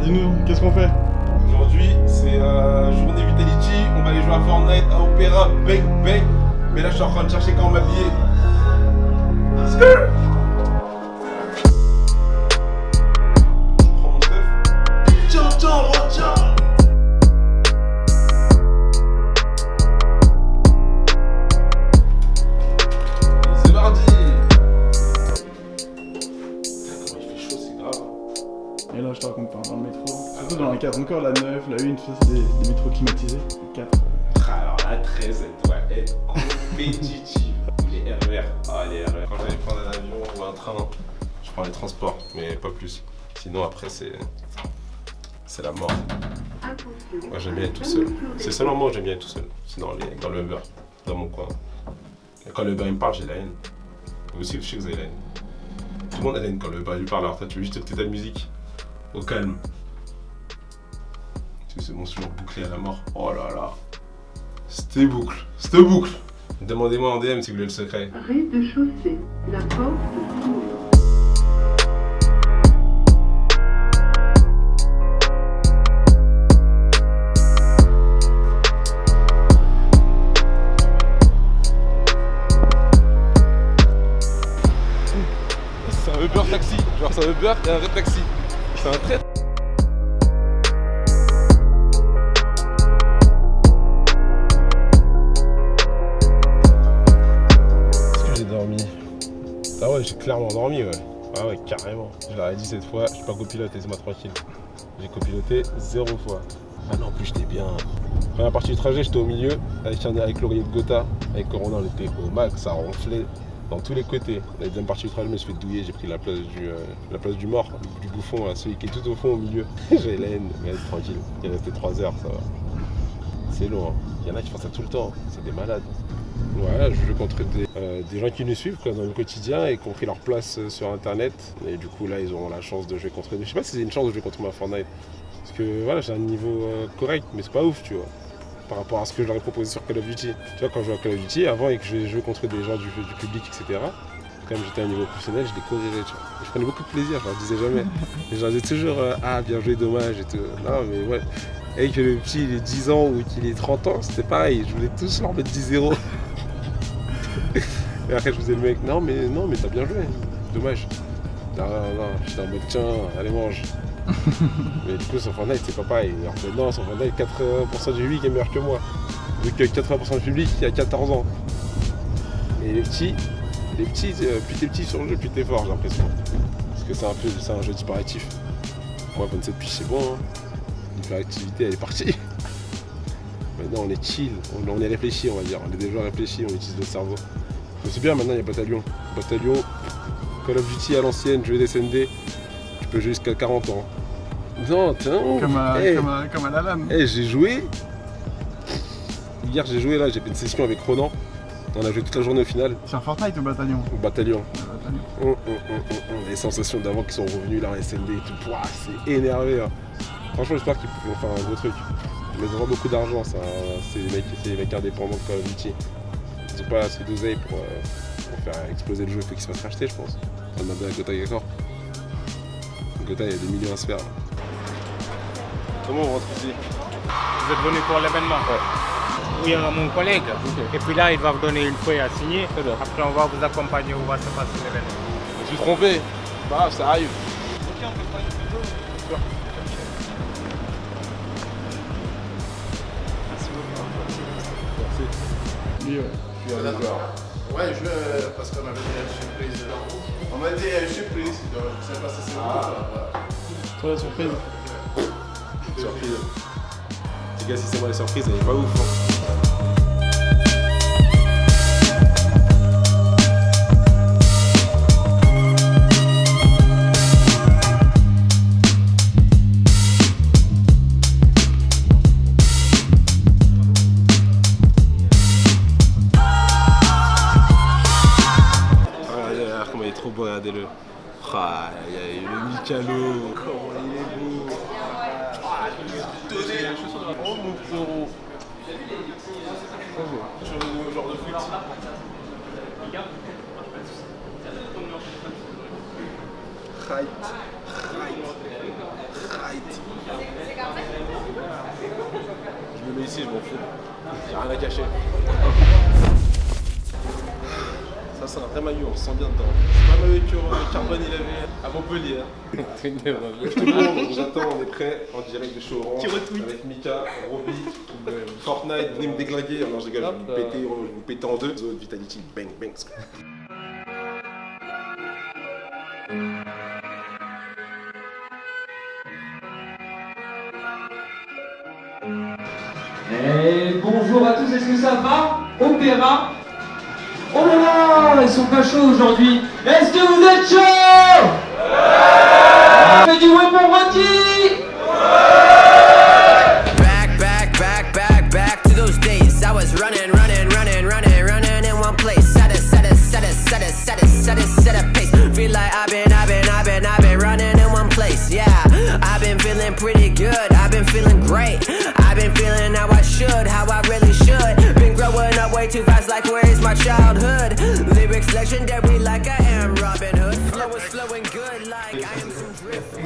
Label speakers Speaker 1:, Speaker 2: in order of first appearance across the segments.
Speaker 1: dis-nous, qu'est-ce qu'on fait?
Speaker 2: Aujourd'hui, c'est journée Vitality. On va aller jouer à Fortnite, à Opéra, bang bang. Mais là, je suis en train de chercher comment m'habiller. Prends mon stuff. Tiens, retiens. C'est mardi. Putain, comment il fait chaud, c'est grave.
Speaker 1: Et là, je te raconte pas, dans le métro. Surtout dans la 4, encore la 9, la 1, ça c'est des métros climatisés. Les 4.
Speaker 2: Alors la 13, elle doit être compétitive. Les RER. Ah, les RER. Quand j'allais prendre un avion ou un train, je prends les transports, mais pas plus. Sinon, après, c'est la mort. Moi, j'aime bien être tout seul. C'est le seul moment où j'aime bien être tout seul. C'est dans le Uber, dans mon coin. Et quand le Uber il me parle, j'ai la haine. Vous aussi, je sais que vous avez la haine. Tout le monde a la haine quand le Uber lui parle. Alors, toi, tu veux juste écouter ta musique au calme. C'est mon toujours bouclé à la mort. Oh là là. C'était boucle. Demandez-moi en DM si vous voulez le secret.
Speaker 3: Rez-de-chaussée, la porte s'ouvre.
Speaker 2: C'est un Uber taxi. Genre, c'est un Uber et un vrai taxi. C'est un très. Ah ouais, j'ai clairement dormi, ouais. Ah ouais, carrément. Je leur ai dit cette fois, je suis pas copiloté, c'est moi tranquille. J'ai copiloté 0 fois. Ah non, en plus j'étais bien. Première partie du trajet, j'étais au milieu, avec l'oreiller de Gotha, avec Corona, on était au max, ça ronflait dans tous les côtés. La deuxième partie du trajet, je me suis fait douiller, j'ai pris la place du mort, du bouffon, là, celui qui est tout au fond au milieu. J'avais la haine, mais tranquille. Il est resté 3 heures, ça va. C'est long, hein. Il y en a qui font ça tout le temps, c'est des malades. Voilà, je joue contre des gens qui nous suivent quoi, dans le quotidien et qui ont pris leur place sur internet. Et du coup là ils auront la chance de jouer contre eux. Je sais pas si c'est une chance de jouer contre moi à Fortnite. Parce que voilà, j'ai un niveau correct, mais c'est pas ouf, tu vois. Par rapport à ce que je leur ai proposé sur Call of Duty. Tu vois, quand je jouais à Call of Duty, avant et que je jouais contre des gens du public, etc. Quand j'étais à un niveau professionnel, je les corrigeais, tu vois. Et je prenais beaucoup de plaisir, je leur disais jamais. Et je leur disais toujours ah bien joué, dommage et tout. Non mais ouais. Et que le petit il ait 10 ans ou qu'il ait 30 ans, c'était pareil, je voulais tous leur mettre 10-0. Et après je faisais le mec, non mais t'as bien joué, dommage. Non, j'étais en mode tiens, allez mange. Mais du coup sur Fortnite c'est pas pareil. En fait non, sur Fortnite 80% du public est meilleur que moi. Vu que 80% du public il y a 14 ans. Et les petits, plus t'es petit sur le jeu, plus t'es fort j'ai l'impression. Parce que c'est un jeu hyperactif. Moi 27 piges c'est bon, hein. L'hyperactivité elle est partie. Maintenant on est chill, on est réfléchi on va dire, on est déjà réfléchi, on utilise le cerveau. Mais c'est bien maintenant il y a Bataillon. Call of Duty à l'ancienne, jeu des SND, tu peux jouer jusqu'à 40 ans. Non, tiens,
Speaker 1: Comme à la LAN.
Speaker 2: J'ai joué. Hier j'ai joué là, j'ai fait une session avec Ronan. On a joué toute la journée au final.
Speaker 1: Sur Fortnite ou Bataillon?
Speaker 2: Au Bataillon.
Speaker 1: Bataillon.
Speaker 2: Les sensations d'avant qui sont revenues là en SND et tout. Pouah, c'est énervé. Hein. Franchement j'espère qu'ils vont faire un gros truc. Ils mettent vraiment beaucoup d'argent, c'est les mecs indépendants de Call of Duty. Ils ont pas assez d'oseille pour faire exploser le jeu, il faut qu'ils se fassent racheter je pense. On va demander à Gotha d'accord. Gotha il y a des millions à se faire. Là. Comment on rentre ici?
Speaker 4: Vous êtes venu pour l'événement?
Speaker 2: Ouais.
Speaker 4: Oui, mon collègue.
Speaker 2: Okay.
Speaker 4: Et puis là, il va vous donner une feuille à signer. Après, on va vous accompagner où va se passer l'événement.
Speaker 2: Je me suis trompé. Bah, ça arrive.
Speaker 4: Ok, on peut prendre une photo.
Speaker 2: Bien sûr.
Speaker 1: Oui, ouais.
Speaker 2: Je suis un joueur.
Speaker 5: Ouais, parce qu'on avait dit une surprise. On m'a dit une surprise, donc je sais pas si c'est
Speaker 1: Toi la surprise.
Speaker 2: Surprise. Les gars, si c'est moi la surprise, elle est pas ouf. Hein. Il est trop beau, regardez-le. Ah, il y a le Mikalo. Comment il est beau. Oh mon frérot. Je suis revenu au genre de foot. Right. le mets ici, je m'en fous. J'ai rien à cacher. Ça, c'est un vrai maillot, on se sent bien dedans. C'est pas un maillot que Carbone il avait à Montpellier. J'attends, on est prêt en direct de show orange avec Mika, Roby, Fortnite, venez me déglinguer. Non, je rigole, je vais vous péter en deux. Zone Vitality, bang bang.
Speaker 6: Et bonjour à tous, est-ce que ça va? Opéra. Oh là là, ils sont pas chauds aujourd'hui. Est-ce que vous êtes chauds? Ouais. Fais du ouais pour Rocky. Back to those days. I was running in one place. Set a pace. Feel like I've been running in one place. Yeah, I've been feeling pretty good. I've been feeling great. I've been feeling how I should, how I really should. Been growing up way too fast, like where is my childhood? Lyrics legendary, like I am Robin Hood. Flow is flowing good, like I am some drift.
Speaker 2: Je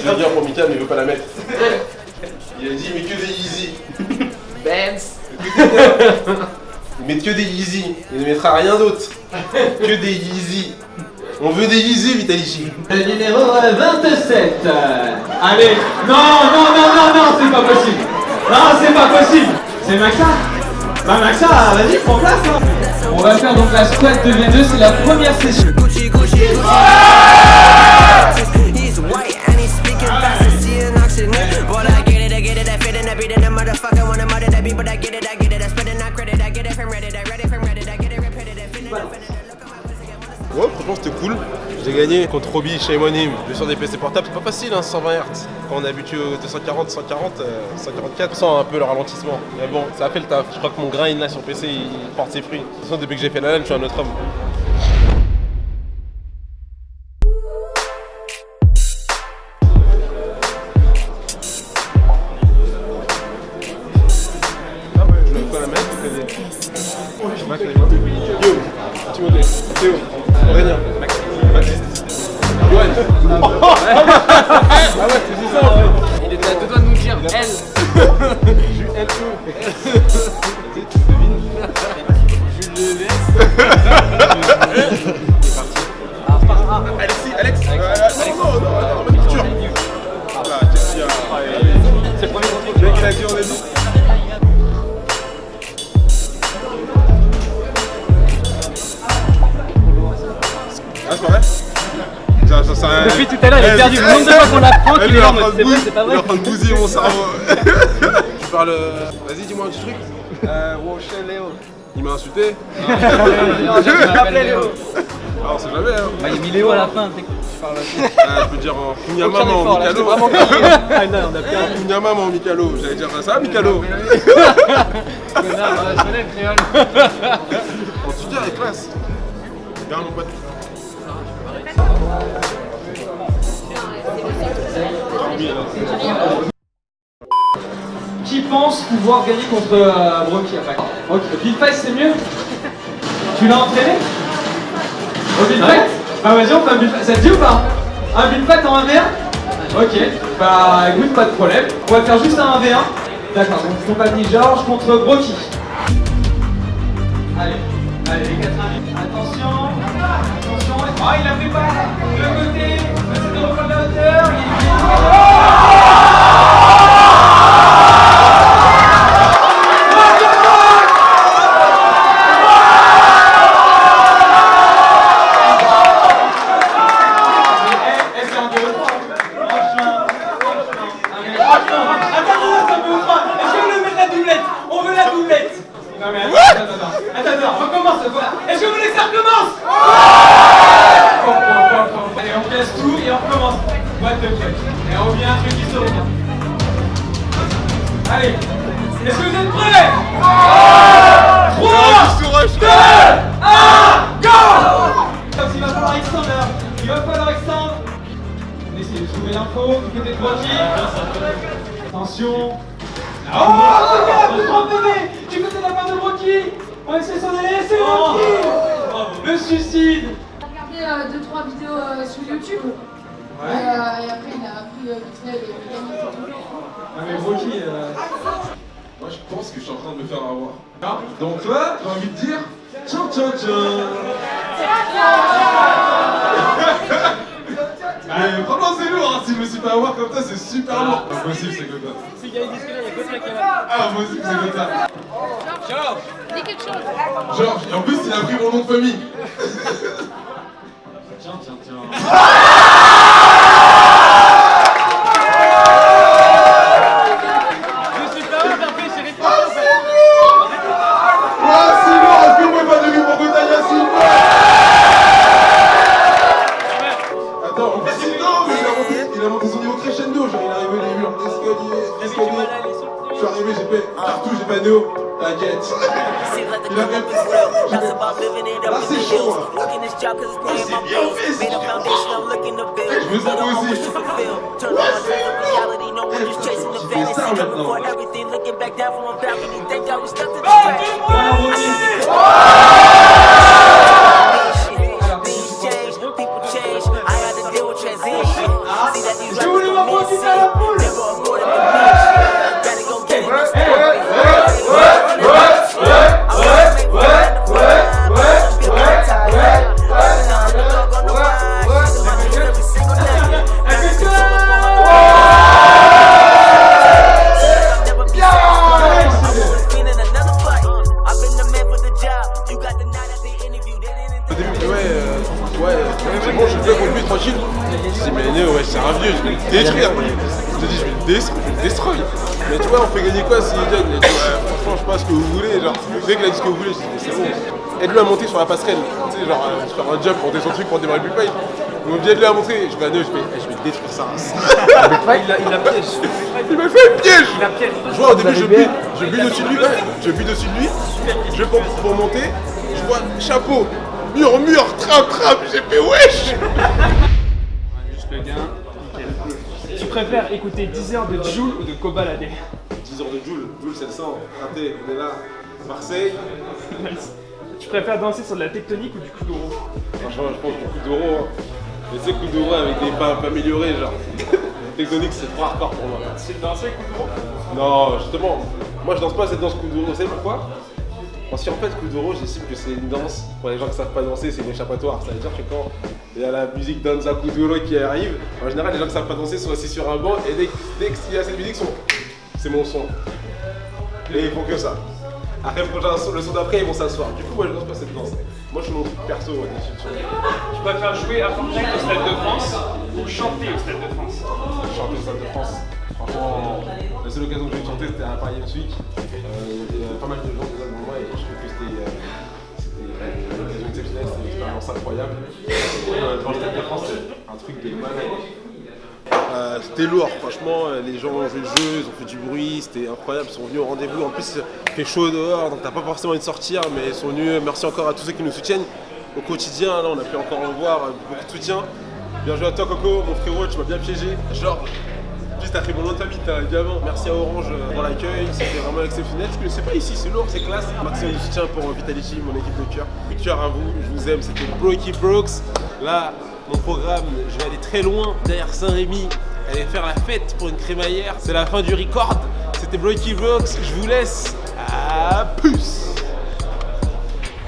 Speaker 2: veux dire pour Mika, mais il veut pas la mettre. Il a dit, mais que des Yeezy.
Speaker 6: Benz.
Speaker 2: Il met que des Yeezy. Il ne mettra rien d'autre. Que des Yeezy. On veut des Yeezy, Vitality.
Speaker 6: Le numéro 27. Allez. Non, c'est pas possible. Non, c'est pas possible. C'est Maxa. Bah Maxa, vas-y, prends place. Hein. On va faire donc la squad de V2, c'est la première session. He's white and he's speaking fast and seeing oxygen. But I get it, I fit in, I beat in the motherfucker. Wanna murder that beat, but I get it, I spend that credit, I get it from Reddit, I get it repeated, I feel it.
Speaker 2: Ouais, franchement c'était cool. J'ai gagné contre Roby chez Monim. Sur des PC portables, c'est pas facile, hein, 120 Hz. Quand on est habitué aux 240, 144, on sent un peu le ralentissement. Mais bon, ça a fait le taf. Je crois que mon grind là sur PC, il porte ses fruits. De toute façon, depuis que j'ai fait la LAN, je suis un autre homme. Yo, Timothée, Théo, Aurélien, Baptiste, Yoann. Ah ouais, c'est ça en fait. Il était à deux doigts de nous dire L. Jules L-E. Vas-y, tu devines. Jules Le C'est parti. Alexis, Alex. Non, Arthur. Là, qu'est-ce qu'il y a? C'est le premier contrôle. Le mec il a dit on est dit. Ah c'est pas vrai?
Speaker 7: Depuis tout à l'heure il est perdu, le nombre de fois qu'on l'apprend qu'il est en mode c'est pas vrai.
Speaker 2: Il est en train de bousiller mon cerveau. Tu parles... Vas-y dis-moi un petit truc.
Speaker 7: Léo.
Speaker 2: Il m'a insulté.
Speaker 7: Non, je m'appelais Léo.
Speaker 2: Ah on sait jamais hein.
Speaker 7: Bah il a mis Léo à la fin, tu parles aussi.
Speaker 2: Je peux dire en Kunyamama en Mikalo.
Speaker 7: Ah non, on a bien
Speaker 2: Kunyamama en Mikalo, j'allais dire ça Mikalo.
Speaker 7: Connard, je connais le créole.
Speaker 2: En tout cas avec classe. Bien mon pote.
Speaker 6: Qui pense pouvoir gagner contre Brocky après? Ok, Buildfight c'est mieux? Tu l'as entraîné? Au Buildfight? Bah vas-y on fait un Buildfight, ça te dit ou pas? Un Buildfight en 1v1? Ok, bah écoute pas de problème. On va faire juste un 1v1. D'accord, donc compagnie Georges contre Brocky. Allez les 4 amis, attention. Oh il a pris pas le côté, essaie de reprendre la hauteur, Attends, recommence. Est-ce que vous voulez que ça recommence? Allez, on casse tout et on recommence. What the fuck? Et on revient à un truc historique. Allez, est-ce que vous êtes prêts? 3, 2, 1, go! Il va falloir extendre. On essaie de trouver l'info du côté de Brocky. Attention. Oh, regarde, le grand bébé du côté de la part de Brocky. On va essayer de s'en aller, c'est Brocky. Le suicide.
Speaker 8: Il a regardé 2-3 vidéos sur YouTube.
Speaker 6: Ouais.
Speaker 8: Et après il a appris vite fait les mécanismes.
Speaker 6: Ah mais Brocky...
Speaker 2: Moi je pense que je suis en train de me faire avoir. Donc là, j'ai envie de dire, tiens, tiens, tiens. Mais vraiment c'est lourd, hein. Si je me suis fait avoir comme ça, c'est super lourd. Impossible, c'est comme ça.
Speaker 6: S'il y a une discussion, il y a que ça qui va.
Speaker 2: Ah, impossible, c'est comme ça.
Speaker 6: Georges,
Speaker 8: dis quelque chose.
Speaker 2: Georges, et en plus il a pris mon nom de famille.
Speaker 6: Tiens, tiens, tiens. Je suis pas mal après, j'ai répondu en fait.
Speaker 2: Ouais, c'est lourd, est-ce que vous pouvez pas donner pour Botagna s'il vous plaît? Attends, en plus il a monté son niveau crescendo, genre il est arrivé les murs d'escalier. Je suis arrivé, j'ai fait partout, j'ai pas Néo. T'inquiète. Il a même là c'est chaud. C'est bien fait, c'est bien. Je me sens moi aussi. Tu fais ça maintenant.
Speaker 6: Je voulais m'approcher à la poule.
Speaker 2: C'est bon, je fais contre lui tranquille. Je dis mais Néo, ouais, c'est un vieux, je vais le détruire. Je te dis, je vais le destroy. Mais tu vois, on fait gagner quoi s'il gagne? Il a dit, ouais, franchement, je sais pas ce que vous voulez. Genre, dès qu'il a dit ce que vous voulez, je dis, mais c'est bon. Aide-le à monter sur la passerelle. Tu sais, genre, faire un jump, monter son truc pour démarrer le big fight. On me dit, aide-le à monter. Je vais à Néo, je vais détruire ça.
Speaker 6: Il a piège.
Speaker 2: Il m'a fait un piège.
Speaker 6: Il a piège.
Speaker 2: Je vois au début, je bute dessus de lui, ouais. Je bute dessus de lui. Je vais pour monter. Je vois chapeau, mur, trap. J'ai fait wesh.
Speaker 6: Juste le gain, nickel. Tu préfères écouter 10 heures de Jul ou de Kobalade?
Speaker 2: 10 heures de Jul, c'est le sang. Raté, on est là. Marseille.
Speaker 6: Tu préfères danser sur de la tectonique ou du coup d'euro?
Speaker 2: Franchement, je pense du coup d'euro. Hein. Mais c'est coup d'euro avec des pas un peu améliorés, genre. Tectonique, c'est trop hardcore pour moi.
Speaker 6: C'est danser coup d'euro?
Speaker 2: Non, justement, moi je danse pas cette danse coup d'euro. Vous savez pourquoi? Parce qu'en fait, coup d'euro, j'estime que c'est une danse. Pour les gens qui savent pas danser, c'est une échappatoire. Ça veut dire que quand il y a la musique Danza coup d'euro qui arrive, en général, les gens qui savent pas danser sont assis sur un banc et dès qu'il y a cette musique, c'est mon son. Et ils font que ça. Après, le son d'après, ils vont s'asseoir. Du coup, moi je danse pas cette danse. Moi je suis mon truc perso, d'habitude.
Speaker 6: Tu préfères jouer à Fortnite au Stade de France ou chanter au Stade de France?
Speaker 2: Chanter au Stade de France. Franchement, la seule occasion que j'ai eu de chanter, c'était à Paris Games Week. Il y a pas mal de gens déjà devant moi et je trouve que c'était une occasion exceptionnelle, c'était une expérience incroyable. Devant le Stade de France, c'est un truc de malade. C'était lourd, franchement, les gens ont joué le jeu, ils ont fait du bruit, c'était incroyable, ils sont venus au rendez-vous. En plus, il fait chaud dehors, donc t'as pas forcément envie de sortir, mais ils sont venus. Merci encore à tous ceux qui nous soutiennent au quotidien. Là, on a pu encore en voir beaucoup de soutien. Bien joué à toi, Coco, mon frérot, tu m'as bien piégé. Georges, juste t'as fait mon nom de famille, évidemment. Merci à Orange pour l'accueil, c'était vraiment exceptionnel. Parce que c'est pas ici, c'est lourd, c'est classe. Maximum de soutien pour Vitality, mon équipe de cœur. Et cœur à vous, je vous aime, c'était Broky Brooks. Là, mon programme, je vais aller très loin derrière Saint-Rémy. Aller faire la fête pour une crémaillère. C'est la fin du record. C'était Broky Brooks. Je vous laisse. À peu.